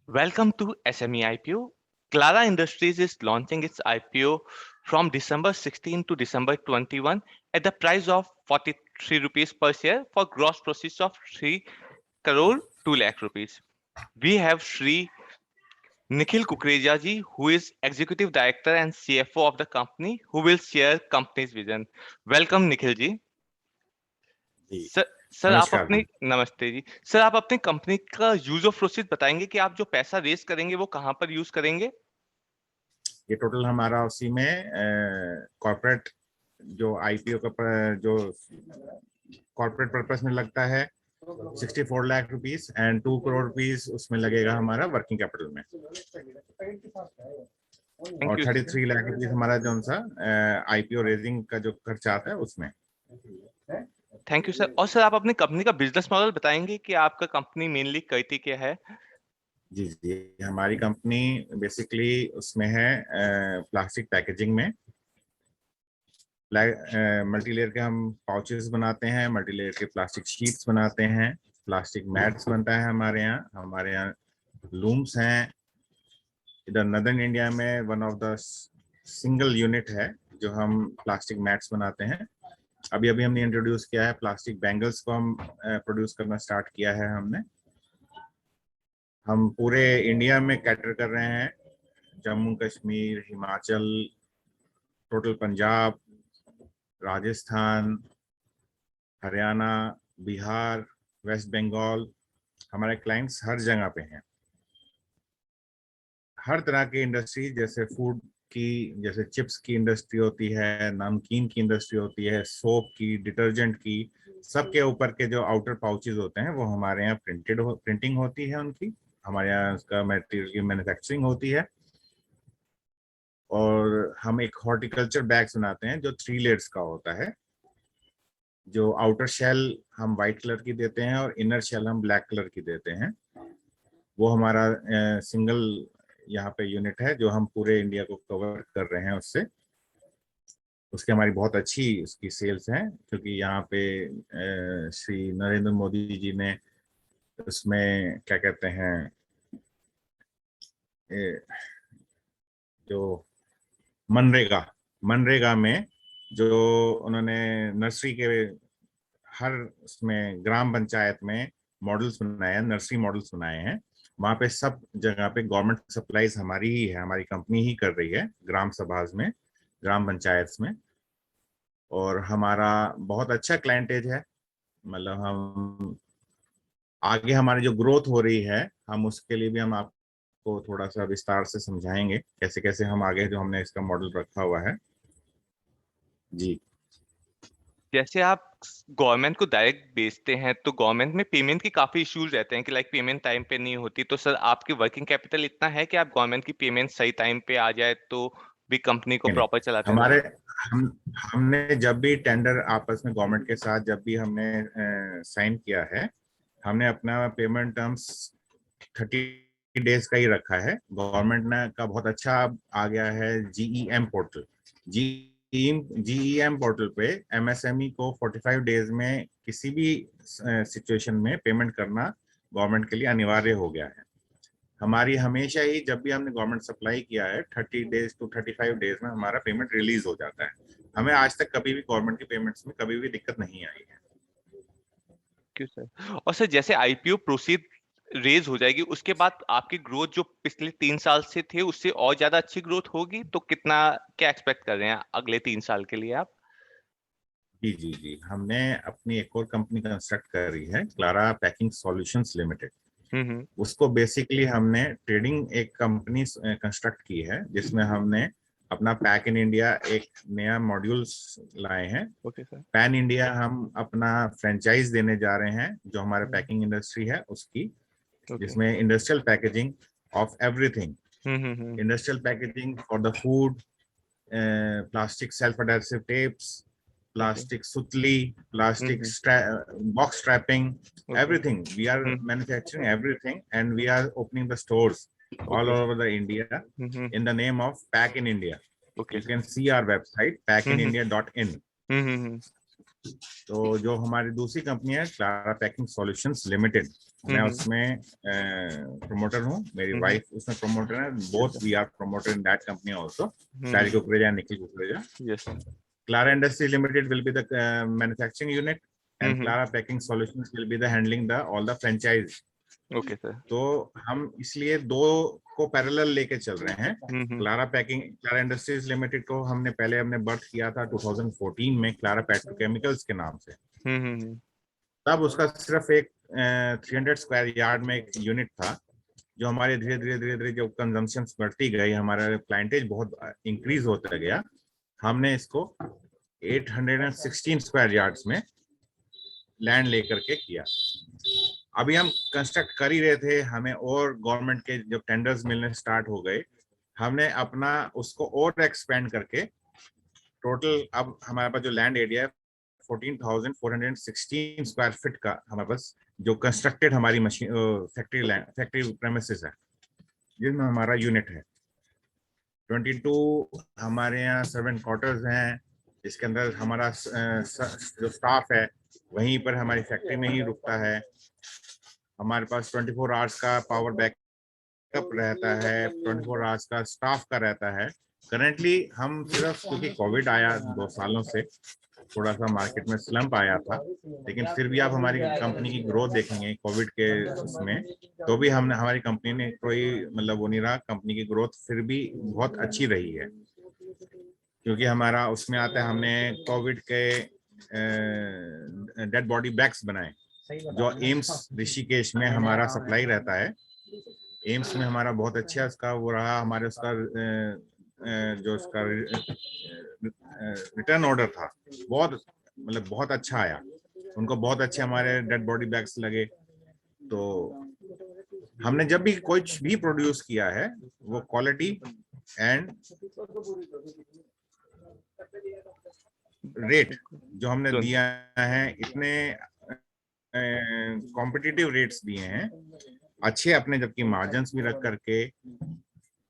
Welcome to SME IPO. Clara Industries is launching its IPO from December 16 to December 21 at the price of 43 rupees per share for gross proceeds of 3 crore 2 lakh rupees. We have Shri Nikhil Kukreja ji, who is Executive Director and CFO of the company, who will share company's vision. Welcome, Nikhil ji. Ji sir sir आप नमस्कार अपनी जी। नमस्ते जी। Sir आप अपनी company का use of proceed बताएंगे कि आप जो पैसा रेज करेंगे वो कहाँ पर यूज करेंगे? ये टोटल हमारा उसी में कॉर्पोरेट जो आईपीओ का जो कॉर्पोरेट पर्पस में लगता है 64 lakh rupees and 2 crore rupees उसमें लगेगा हमारा वर्किंग कैपिटल में, थैंक और यू 33 लाख रुपीस हमारा जो सा आईपीओ रेजिंग का जो खर्चा आता है उसमें। Thank you sir. और सर आप अपनी कंपनी का बिजनेस मॉडल बताएंगे कि आपका कंपनी मेनली करती क्या है? जी जी, हमारी कंपनी बेसिकली उसमें है प्लास्टिक पैकेजिंग में। मल्टी लेयर के हम पाउचेस बनाते हैं, मल्टी लेयर के प्लास्टिक शीट्स बनाते हैं, प्लास्टिक मैट्स बनता है हमारे यहाँ लूम्स हैं। इधर नदर्न इंडिया में one of the single unit है जो हम प्लास्टिक मैट्स बनाते हैं। अभी अभी हमने इंट्रोड्यूस किया है प्लास्टिक बैंगल्स को, हम प्रोड्यूस करना स्टार्ट किया है हमने। हम पूरे इंडिया में कैटर कर रहे हैं, जम्मू कश्मीर, हिमाचल, टोटल पंजाब, राजस्थान, हरियाणा, बिहार, वेस्ट बंगाल, हमारे क्लाइंट्स हर जगह पे हैं। हर तरह की इंडस्ट्री, जैसे फूड की, जैसे चिप्स की इंडस्ट्री होती है, नमकीन की इंडस्ट्री होती है, सोप की, डिटर्जेंट की, सबके ऊपर के जो आउटर पाउचेज होते हैं वो हमारे यहाँ प्रिंटिंग होती है उनकी, हमारे यहाँ उसका मटेरियल की मैन्युफैक्चरिंग होती है। और हम एक हॉर्टिकल्चर बैग्स बनाते हैं जो 3 लेयर्स का होता है। जो आउटर शेल हम वाइट कलर की देते हैं और इनर शेल हम ब्लैक कलर की देते हैं। वो हमारा सिंगल यहाँ पे यूनिट है जो हम पूरे इंडिया को कवर कर रहे हैं उससे। उसकी हमारी बहुत अच्छी उसकी सेल्स हैं, क्योंकि यहाँ पे श्री नरेंद्र मोदी जी ने उसमें क्या कहते हैं, जो मनरेगा में जो उन्होंने नर्सरी के हर उसमें ग्राम पंचायत में मॉडल्स बनाए हैं, नर्सरी मॉडल्स बनाए हैं। वहाँ पे सब जगह पे गवर्नमेंट सप्लाईज हमारी ही है, हमारी कंपनी ही कर रही है ग्राम सभाज में, ग्राम पंचायत में। और हमारा बहुत अच्छा क्लाइंटेज है, मतलब हम आगे हमारी जो ग्रोथ हो रही है, हम उसके लिए भी हम आपको थोड़ा सा विस्तार से समझाएंगे कैसे कैसे हम आगे जो हमने इसका मॉडल रखा हुआ है। जी जैसे आप गवर्नमेंट को डायरेक्ट बेचते हैं तो गवर्नमेंट में पेमेंट की काफी इश्यूज रहते हैं कि लाइक पेमेंट टाइम पे नहीं होती, तो सर आपकी वर्किंग कैपिटल इतना है कि आप गवर्नमेंट की पेमेंट सही टाइम पे आ जाए तो भी कंपनी को नहीं, प्रॉपर चलाते हमारे रहे? हमने जब भी टेंडर आपस में गवर्नमेंट के साथ जब भी हमने साइन किया है, हमने अपना पेमेंट टर्म्स 30 डेज का ही रखा है। गवर्नमेंट ने का बहुत अच्छा आ गया है जीईएम पोर्टल। जीईएम पोर्टल पे एमएसएमई को 45 डेज में किसी भी सिचुएशन में पेमेंट करना गवर्नमेंट के लिए अनिवार्य हो गया है। हमारी हमेशा ही जब भी हमने गवर्नमेंट सप्लाई किया है 30 डेज टू 35 डेज में हमारा पेमेंट रिलीज हो जाता है। हमें आज तक कभी भी गवर्नमेंट की पेमेंट्स में कभी भी दिक्कत नहीं आई है। क्यों सर? और सर जैसे आईपीओ प्रोसीड रेज हो जाएगी उसके बाद आपकी ग्रोथ जो पिछले 3 साल से थे उससे और ज्यादा अच्छी ग्रोथ होगी, तो कितना क्या एक्सपेक्ट कर रहे हैं अगले 3 साल के लिए आप? जी जी जी, हमने अपनी एक और कंपनी कंस्ट्रक्ट कर रही है, क्लारा पैकिंग सॉल्यूशंस लिमिटेड। हम्म। उसको बेसिकली हमने ट्रेडिंग एक कंपनी कंस्ट्रक्ट की है, जिसमें हमने अपना पैक इन इंडिया एक नया मॉड्यूल्स लाए हैं। Okay sir. पैन इंडिया हम अपना फ्रेंचाइज देने जा रहे हैं जो हमारे पैकिंग इंडस्ट्री है उसकी, ओके। जिसमें industrial packaging of everything, hmm. Industrial packaging for the food, plastic self adhesive tapes, okay. plastic sutli, plastic hmm. box strapping, okay. everything. We are manufacturing everything, and we are opening the stores all okay. over the India hmm. in the name of Pack in India. Okay You sir. can see our website hmm. packinindia.in. हम्म। तो जो हमारी दूसरी company है Clara packing solutions limited, मैं उसमें promoter हूँ, मेरी wife उसमें प्रमोटर है, both we are promoter in that company also, सारी Kukreja, Nikhil Kukreja. Yes. Clara Industries Limited will be the manufacturing unit, and Clara Packing Solutions will be the handling the all the franchise. Okay, sir. तो हम इसलिए दो को parallel लेके चल रहे हैं। क्लारा इंडस्ट्रीज लिमिटेड को हमने बर्थ किया था 2014 में क्लारा पेट्रोकेमिकल्स के नाम से। तब उसका सिर्फ एक 300 स्क्वायर यार्ड में एक यूनिट था, जो हमारे धीरे धीरे जो कंजम्पशन बढ़ती गई, हमारा क्लाइंटेज बहुत इंक्रीज होता गया, हमने इसको 816 स्क्वायर यार्ड्स में लैंड लेकर के किया। अभी हम कंस्ट्रक्ट कर ही रहे थे, हमें और गवर्नमेंट के जब टेंडर्स मिलने स्टार्ट हो गए, हमने अपना उसको और एक्सपेंड करके टोटल अब हमारे पास जो लैंड एरिया है 14,416 स्क्वायर फीट का हमारे पास जो कंस्ट्रक्टेड हमारी मशीन फैक्ट्री प्रेमिसेस है, जिसमें हमारा यूनिट है। 22 हमारे यहाँ सर्वेंट क्वार्टर्स हैं, इसके अंदर हमारा जो स्टाफ है वहीं पर हमारी फैक्ट्री में ही रुकता है। हमारे पास 24 आवर्स का पावर बैकअप रहता है, 24 आवर्स का स्टाफ का रहता है। करेंटली हम सिर्फ, क्योंकि कोविड आया 2 सालों से, थोड़ा सा मार्केट में स्लम्प आया था, लेकिन फिर भी आप हमारी कंपनी की ग्रोथ देखेंगे कोविड के उसमें, तो भी हमने, हमारी कंपनी ने कोई मतलब वो नहीं रहा, कंपनी की ग्रोथ फिर भी बहुत अच्छी रही है। क्योंकि हमारा उसमें आता है, हमने कोविड के डेड बॉडी बैग्स बनाए, जो एम्स ऋषिकेश में हमारा सप्लाई रहता है। एम्स में हमारा बहुत अच्छा उसका वो रहा, हमारे उसका जो उसका रिटर्न ऑर्डर था बहुत मतलब बहुत अच्छा आया, उनको बहुत अच्छे हमारे डेड बॉडी बैग्स लगे। तो हमने जब भी कुछ भी प्रोड्यूस किया है वो क्वालिटी एंड रेट जो हमने दिया है, इतने कॉम्पिटिटिव रेट्स दिए हैं अच्छे अपने, जबकि मार्जिन्स भी रख करके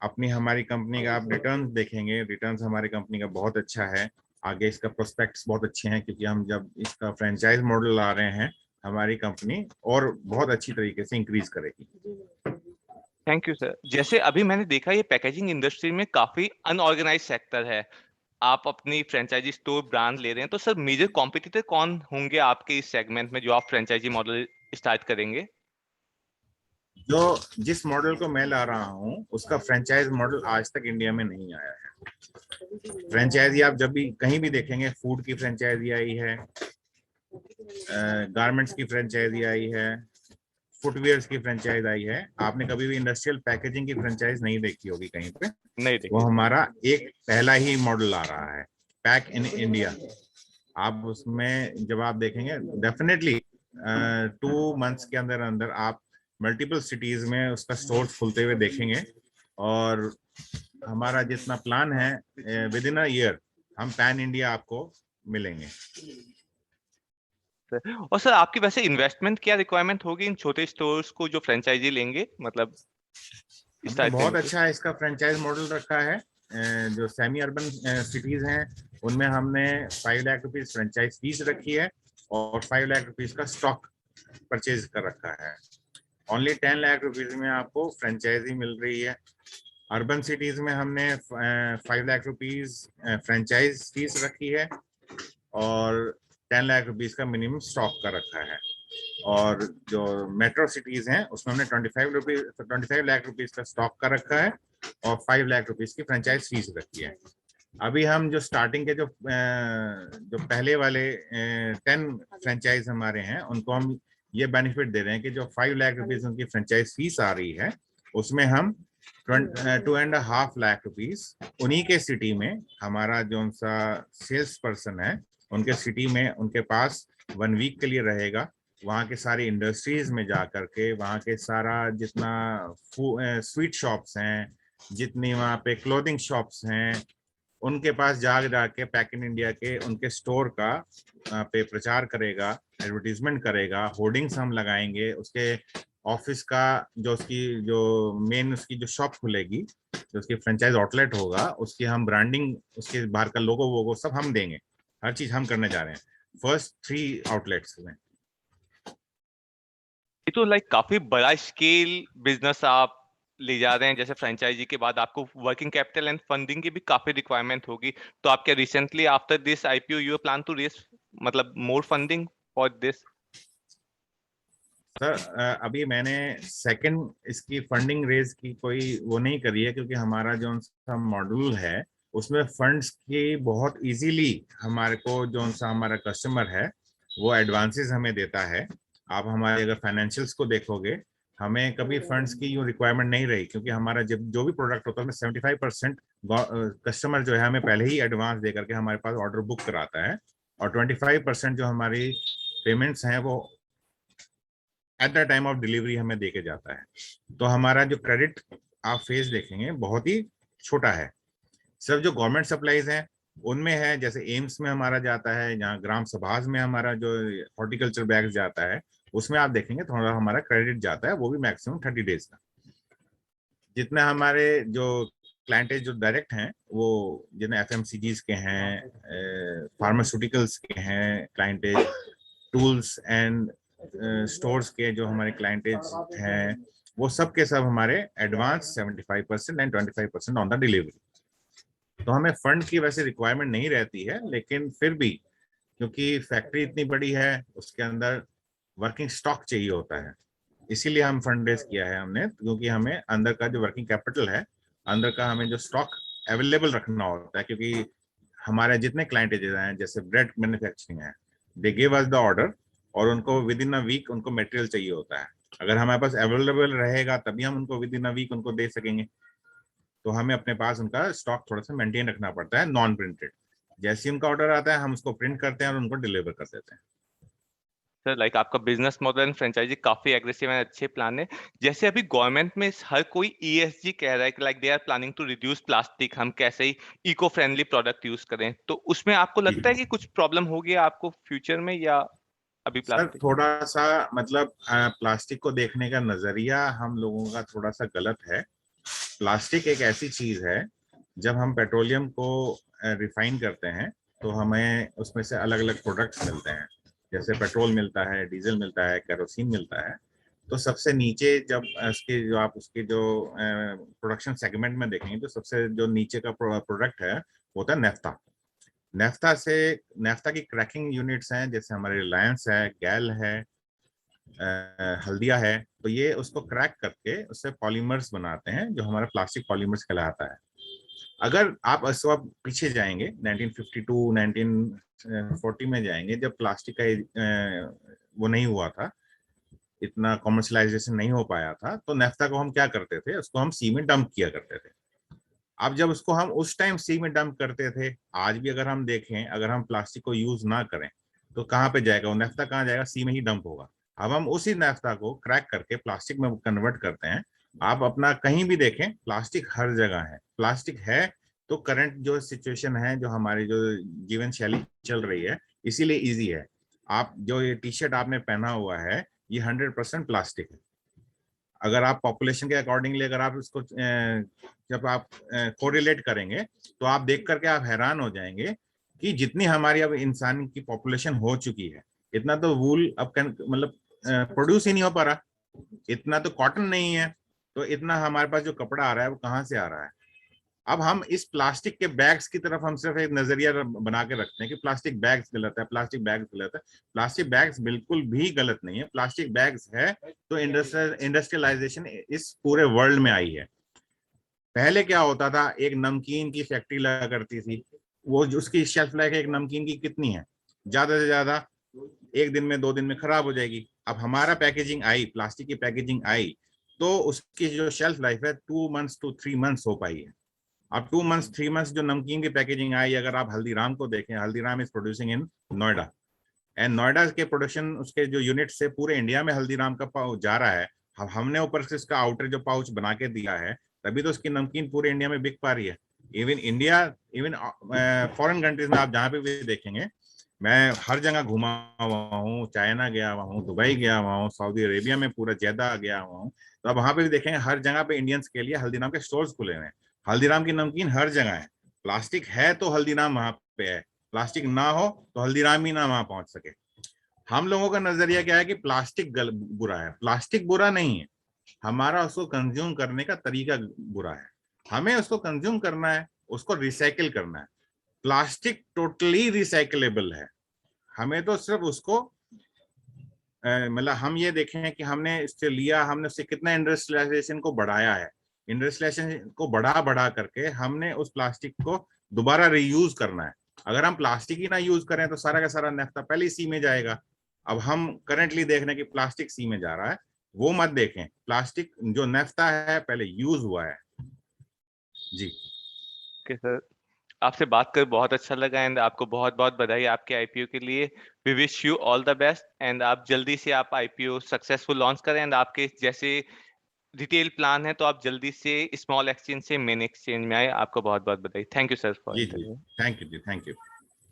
अपनी हमारी कंपनी का आप रिटर्न्स देखेंगे, रिटर्न्स हमारी कंपनी का बहुत अच्छा है। आगे इसका प्रोस्पेक्ट्स बहुत अच्छे हैं, क्योंकि हम जब इसका फ्रेंचाइज मॉडल ला रहे हैं, हमारी कंपनी और बहुत अच्छी तरीके से इंक्रीज करेगी। Thank you sir. जैसे अभी मैंने देखा ये पैकेजिंग इंडस्ट्री में काफी अनऑर्गेनाइज सेक्टर है, आप अपनी फ्रेंचाइजी स्टोर ब्रांड ले रहे हैं, तो सर मेजर कॉम्पिटिटर कौन होंगे आपके इस सेगमेंट में जो आप फ्रेंचाइजी मॉडल स्टार्ट करेंगे? जो जिस मॉडल को मैं ला रहा हूँ उसका फ्रेंचाइज मॉडल आज तक इंडिया में नहीं आया है। फ्रेंचाइजी आप जब भी कहीं भी देखेंगे, फूड की फ्रेंचाइजी आई है, गारमेंट्स की फ्रेंचाइजी आई है, फुटवेयर्स की फ्रेंचाइज आई है। आपने कभी भी इंडस्ट्रियल पैकेजिंग की फ्रेंचाइज नहीं देखी होगी कहीं पे, नहीं देखी। वो हमारा एक पहला ही मॉडल आ रहा है, पैक इन इंडिया। आप उसमें जब आप देखेंगे, डेफिनेटली 2 मंथ्स के अंदर अंदर आप मल्टीपल सिटीज में उसका स्टोर खुलते हुए देखेंगे, और हमारा जितना प्लान है विद इन अ ईयर हम पैन इंडिया आपको मिलेंगे। और सर आपकी वैसे इन्वेस्टमेंट क्या रिक्वायरमेंट होगी इन छोटे स्टोर्स को जो फ्रेंचाइजी लेंगे, मतलब बहुत अच्छा है इसका फ्रेंचाइज मॉडल रखा है। जो सेमी अर्बन सिटीज हैं उनमें हमने 5 लाख रुपीज फ्रेंचाइज फीस रखी है, और 5 लाख रुपीज का स्टॉक परचेज कर रखा है। ओनली 10 लाख रुपीज में आपको फ्रेंचाइजी मिल रही है। अर्बन सिटीज में हमने 5 लाख रुपीज फ्रेंचाइज फीस रखी है, और 10 लाख रुपीज का मिनिमम स्टॉक का रखा है। और जो मेट्रो सिटीज हैं उसमें हमने 25 लाख रुपीज का स्टॉक का रखा है, और 5 लाख रुपीज की फ्रेंचाइज फीस रखी है। अभी हम जो स्टार्टिंग के जो पहले वाले 10 फ्रेंचाइज हमारे हैं, उनको हम ये बेनिफिट दे रहे हैं कि जो 5 लाख रुपीज उनकी फ्रेंचाइज फीस आ रही है, उसमें हम 2.5 लाख रुपीज उन्हीं के सिटी में, हमारा जो सा सेल्स पर्सन है उनके सिटी में उनके पास 1 वीक के लिए रहेगा। वहाँ के सारी इंडस्ट्रीज में जा करके, वहाँ के सारा जितना स्वीट शॉप्स हैं, जितनी वहाँ पे क्लोथिंग शॉप्स हैं, उनके पास जाके पैक इन इंडिया के उनके स्टोर का पे प्रचार करेगा, एडवर्टीजमेंट करेगा, होर्डिंग्स हम लगाएंगे। उसके ऑफिस का जो उसकी जो मेन उसकी जो शॉप खुलेगी, जो उसकी फ्रेंचाइज आउटलेट होगा, उसकी हम ब्रांडिंग, उसके बाहर का लोगो वोगो सब हम देंगे। हर चीज हम करने जा रहे हैं फर्स्ट 3 आउटलेट्स में। ये तो लाइक काफी बड़ा स्केल बिजनेस आप ले जा रहे हैं। जैसे फ्रेंचाइजी के बाद आपको वर्किंग कैपिटल एंड फंडिंग की भी काफी रिक्वायरमेंट होगी। तो आप क्या recently after this IPO you plan to raise मतलब more funding for this? Sir अभी मैंने सेकंड इसकी फंडिंग रेज की कोई वो नहीं करी है, क्योंकि हमारा जो सा मॉड्यूल है उसमें फंड्स की बहुत इजीली हमारे को जो सा हमारा कस्टमर है वो एडवांसेस हमें देता है। आप हमारे अगर फाइनेंशियल्स को देखोगे, हमें कभी फंड्स की यूँ रिक्वायरमेंट नहीं रही, क्योंकि हमारा जब जो भी प्रोडक्ट होता है उसमें 75% कस्टमर जो है हमें पहले ही एडवांस दे करके हमारे पास ऑर्डर बुक कराता है, और 25% जो हमारी पेमेंट्स हैं वो at the time of delivery हमें देके जाता है। तो हमारा जो क्रेडिट आप फेज देखेंगे बहुत ही छोटा है। सिर्फ जो गवर्नमेंट सप्लाईज हैं उनमें है, जैसे एम्स में हमारा जाता है, यहाँ ग्राम सभाज में हमारा जो हॉर्टिकल्चर बैग जाता है उसमें आप देखेंगे थोड़ा हमारा क्रेडिट जाता है, वो भी मैक्सिमम 30 डेज का। जितने हमारे जो क्लाइंटेज जो डायरेक्ट हैं वो जितने एफएमसीजीज के हैं, फार्मास्यूटिकल्स के हैं क्लाइंटेज, टूल्स एंड स्टोर्स के जो हमारे क्लाइंटेज हैं, वो सब के सब हमारे advance 75% and 25% on the delivery. तो हमें फंड की वैसे रिक्वायरमेंट नहीं रहती है, लेकिन फिर भी क्योंकि फैक्ट्री इतनी बड़ी है उसके अंदर वर्किंग स्टॉक चाहिए होता है, इसीलिए हम फंड रेज किया है हमने, क्योंकि हमें अंदर का जो वर्किंग कैपिटल है, अंदर का हमें जो स्टॉक अवेलेबल रखना होता है, क्योंकि हमारे जितने क्लाइंटेजेस हैं जैसे ब्रेड मैन्युफैक्चरिंग है, they give us the order और उनको विद इन अ वीक उनको मटेरियल चाहिए होता है। अगर हमारे पास अवेलेबल रहेगा तभी हम उनको विद इन अ वीक उनको दे सकेंगे। तो हमें अपने पास उनका स्टॉक थोड़ा सा मेंटेन रखना पड़ता है नॉन प्रिंटेड। जैसे ही उनका ऑर्डर आता है हम उसको प्रिंट करते हैं और उनको डिलीवर कर देते हैं। सर लाइक आपका बिजनेस मॉडल एंड फ्रेंचाइजी काफी एग्रेसिव है, अच्छे प्लान है। जैसे अभी गवर्नमेंट में हर कोई ईएसजी कह रहा है कि like they are planning to reduce plastic, हम कैसे ही इको फ्रेंडली प्रोडक्ट यूज करें। तो उसमें आपको लगता है कि कुछ प्रॉब्लम होगी आपको फ्यूचर में, या अभी सर प्लास्टिक? थोड़ा सा मतलब प्लास्टिक को देखने का नजरिया हम लोगों का थोड़ा सा गलत है। प्लास्टिक एक ऐसी चीज है, जब हम पेट्रोलियम को रिफाइन करते हैं तो हमें उसमें से अलग अलग प्रोडक्ट्स मिलते हैं, जैसे पेट्रोल मिलता है, डीजल मिलता है, केरोसिन मिलता है। तो सबसे नीचे जब उसके जो आप उसके जो प्रोडक्शन सेगमेंट में देखेंगे तो सबसे जो नीचे का प्रोडक्ट है वो होता है नेफ्ता। नेफ्ता से नेफ्ता की क्रैकिंग यूनिट्स हैं, जैसे हमारे रिलायंस है, गैल है, हल्दिया है। तो ये उसको क्रैक करके उससे पॉलीमर्स बनाते हैं जो हमारा प्लास्टिक पॉलीमर्स कहलाता है। अगर आप इस वक्त पीछे जाएंगे 1952 1940 में जाएंगे, जब प्लास्टिक का वो नहीं हुआ था, इतना कॉमर्शलाइजेशन नहीं हो पाया था, तो नेफ्ता को हम क्या करते थे, उसको हम सी में डंप किया करते थे। अब जब उसको हम उस टाइम सी में डंप करते थे, आज भी अगर हम देखें, अगर हम प्लास्टिक को यूज ना करें तो कहाँ पे जाएगा वो नेफ्ता, कहाँ जाएगा, सी में ही डंप होगा। अब हम उसी नेफ्ता को क्रैक करके प्लास्टिक में कन्वर्ट करते हैं। आप अपना कहीं भी देखें प्लास्टिक हर जगह है, प्लास्टिक है। तो करंट जो सिचुएशन है, जो हमारी जो जीवन शैली चल रही है, इसीलिए इजी है। आप जो ये टी शर्ट आपने पहना हुआ है ये 100% प्लास्टिक है। अगर आप पॉपुलेशन के अकॉर्डिंगली अगर आप इसको जब आप कोरिलेट करेंगे तो आप देख करके आप हैरान हो जाएंगे कि जितनी हमारी अब इंसान की पॉपुलेशन हो चुकी है, इतना तो वूल अब मतलब प्रोड्यूस ही नहीं हो पा रहा, इतना तो कॉटन नहीं है, तो इतना हमारे पास जो कपड़ा आ रहा है वो कहाँ से आ रहा है। अब हम इस प्लास्टिक के बैग्स की तरफ हम सिर्फ एक नजरिया बना के रखते हैं कि प्लास्टिक बैग्स गलत है, प्लास्टिक बैग्स गलत है। प्लास्टिक बैग्स बिल्कुल भी गलत नहीं है, प्लास्टिक बैग्स है तो इंडस्ट्रियलाइजेशन इस पूरे वर्ल्ड में आई है। पहले क्या होता था, एक नमकीन की फैक्ट्री लगा करती थी, वो उसकी शेल्फ लाइफ एक नमकीन की कितनी है, ज्यादा से ज्यादा एक दिन में 2 दिन में खराब हो जाएगी। अब हमारा पैकेजिंग आई, प्लास्टिक की पैकेजिंग आई, तो उसकी जो शेल्फ लाइफ है 2 मंथ्स to 3 मंथ्स हो पाई है। अब 2 मंथ्स 3 मंथ्स जो नमकीन की पैकेजिंग आई, अगर आप हल्दीराम को देखें, Haldiram is producing in Noida, and Noida के प्रोडक्शन उसके जो यूनिट से पूरे इंडिया में हल्दीराम का पाउच जा रहा है। हमने ऊपर से इसका आउटर जो पाउच बना के दिया है, तभी तो उसकी नमकीन पूरे इंडिया में बिक पा रही है। Even India, even foreign countries में आप जहाँ पे भी देखेंगे, मैं हर जगह घुमा हुआ हूँ, चाइना गया हुआ हूँ, दुबई गया हुआ हूँ, सऊदी अरेबिया में पूरा जेदा गया हुआ हूँ, तो आप वहां पे भी देखेंगे हर जगह पे इंडियंस के लिए हल्दीराम के स्टोर्स खुले हुए हैं। हल्दीराम की नमकीन हर जगह है। प्लास्टिक है तो हल्दीराम वहां पे है, प्लास्टिक ना हो तो हल्दीराम ही ना वहां पहुंच सके। हम लोगों का नजरिया क्या है कि प्लास्टिक बुरा है। प्लास्टिक बुरा नहीं है, हमारा उसको कंज्यूम करने का तरीका बुरा है। हमें उसको कंज्यूम करना है, उसको रिसाइकिल करना है। प्लास्टिक टोटली रिसाइकलेबल है। हमें तो सिर्फ उसको मतलब हम ये देखें कि हमने इससे लिया, हमने उससे कितना इंडस्ट्रियलाइजेशन को बढ़ाया है। इंडस्ट्रियलाइजेशन को बढ़ा करके हमने उस प्लास्टिक को दोबारा रीयूज करना है। अगर हम प्लास्टिक ही ना यूज करें तो सारा का सारा नेफ्ता पहले ही सी में जाएगा। अब हम करेंटली देख रहे हैं कि प्लास्टिक सी में जा रहा है, वो मत देखें। प्लास्टिक जो नेफ्ता है पहले यूज हुआ है। जी ओके सर, आपसे बात कर बहुत अच्छा लगा एंड आपको बहुत बहुत बधाई आपके आईपीओ के लिए। We wish you all the best and आप जल्दी से आप आईपीओ सक्सेसफुल लॉन्च करें एंड आपके जैसे रिटेल प्लान है तो आप जल्दी से स्मॉल एक्सचेंज से मेन एक्सचेंज में आए। आपको बहुत बहुत बधाई। थैंक यू सर फॉर जी जी, इंटरव्यू। थैंक यू जी, थैंक यू।